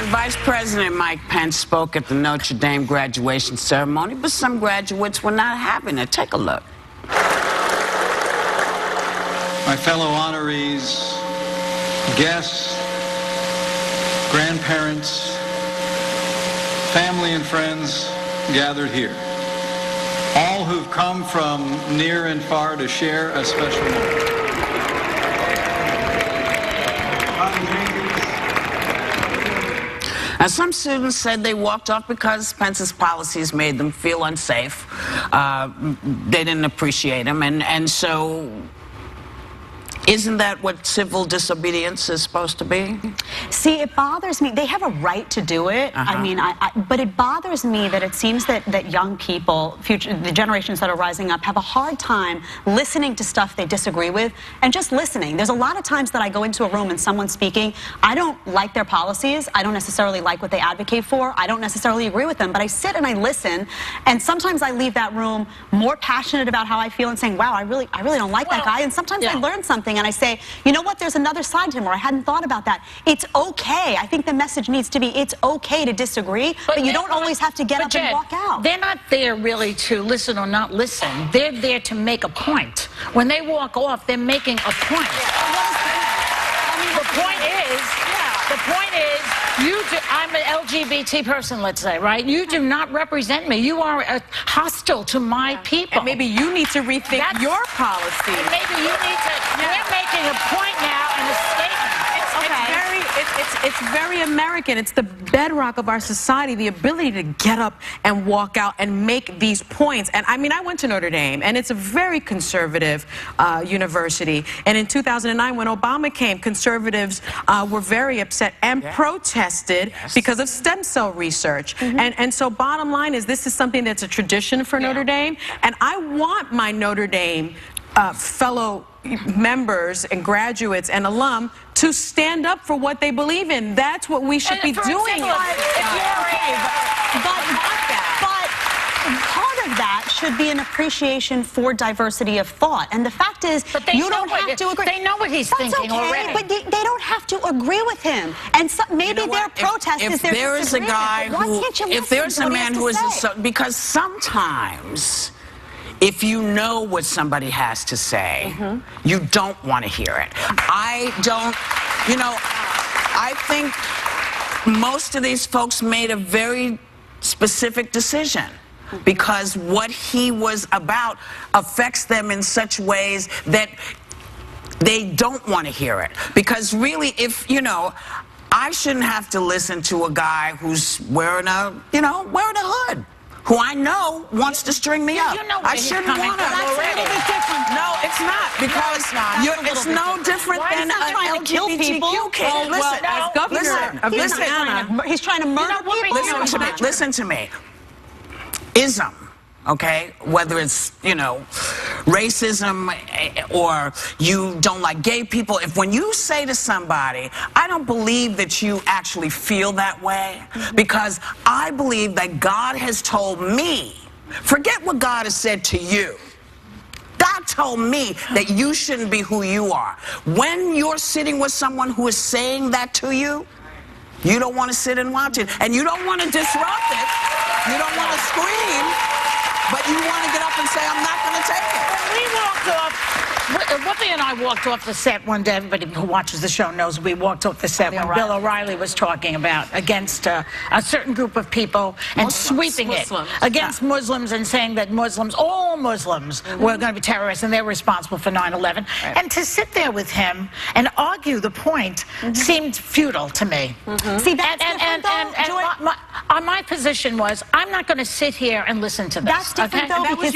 Vice President Mike Pence spoke at the Notre Dame graduation ceremony, but some graduates were not having it. Take a look. My fellow honorees, guests, grandparents, family and friends gathered here, all who've come from near and far to share a special moment. Now, some students said they walked off because Pence's policies made them feel unsafe. They didn't appreciate him, and so isn't that what civil disobedience is supposed to be? See, it bothers me. They have a right to do it. I mean, but it bothers me that it seems that young people, the generations that are rising up, have a hard time listening to stuff they disagree with and just listening. There's a lot of times that I go into a room and someone's speaking. I don't like their policies. I don't necessarily like what they advocate for. I don't necessarily agree with them, but I sit and I listen, and sometimes I leave that room more passionate about how I feel and saying, wow, I really don't like that guy, and sometimes I learn something and I say, you know what, there's another side to him, or I hadn't thought about that. It's okay. I think the message needs to be, it's okay to disagree, but you don't always have to get up and walk out. They're not there really to listen or not listen. They're there to make a point. When they walk off, they're making a point. The point is, I'm an LGBT person, let's say, right? You do not represent me. You are hostile to my people. And maybe you need to rethink your policy. And maybe you need to, we're making a point now and a statement. It's very American. It's the bedrock of our society, the ability to get up and walk out and make these points. And I mean, I went to Notre Dame, and it's a very conservative university. And in 2009, when Obama came, conservatives were very upset and protested because of stem cell research. And so bottom line is, this is something that's a tradition for Notre Dame. And I want my Notre Dame fellow members and graduates and alum to stand up for what they believe in. That's what we should be doing. But part of that should be an appreciation for diversity of thought. And the fact is, you don't have to agree. They know what he's thinking already. But they don't have to agree with him. And so, maybe their protest is their disagreement. If there is a guy who, if there's a man who is, because sometimes, if you know what somebody has to say, you don't want to hear it. I don't, you know, I think most of these folks made a very specific decision because what he was about affects them in such ways that they don't want to hear it. Because really, if, you know, I shouldn't have to listen to a guy who's wearing a, wearing a hood, who I know wants to string me up. You know I shouldn't want to. That's a little bit different. No, it's not, because it's no different than an LGBTQ kid. Listen, he's trying to murder people. Listen to me. Ism, okay, whether it's, racism or you don't like gay people, when you say to somebody, I don't believe that you actually feel that way, because I believe that God has told me, forget what God has said to you, God told me that you shouldn't be who you are. When you're sitting with someone who is saying that to you, you don't want to sit and watch it, and you don't want to disrupt it, you don't want to scream, but you want to get up and say, I'm not going to take it. We walked off. Whoopi and I walked off the set one day. Everybody who watches the show knows we walked off the set when Bill O'Reilly was talking about against a certain group of people and sweeping it against Muslims and saying that all Muslims were going to be terrorists and they're responsible for 9/11. And to sit there with him and argue the point seemed futile to me. See, that's my position was, I'm not going to sit here and listen to this. That's different, though, because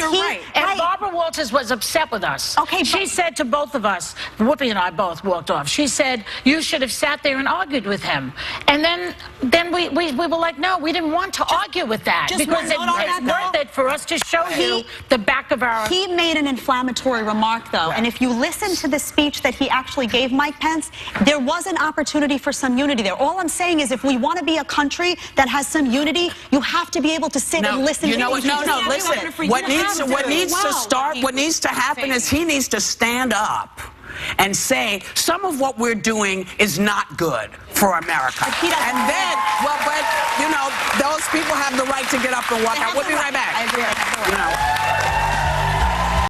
And Barbara Walters was upset with us. Okay, she said to both of us, Whoopi and I both walked off, she said, you should have sat there and argued with him. And then we were like, no, we didn't want to argue with that, because it's worth it for us to show you the back of our... He made an inflammatory remark, though, and if you listen to the speech that he actually gave Mike Pence, there was an opportunity for some unity there. All I'm saying is, if we want to be a country that has some unity, you have to be able to sit and listen to No, listen. What needs to happen is he needs to stand up and say, some of what we're doing is not good for America. And then People have the right to get up and walk out. We'll be right back. I agree. You know.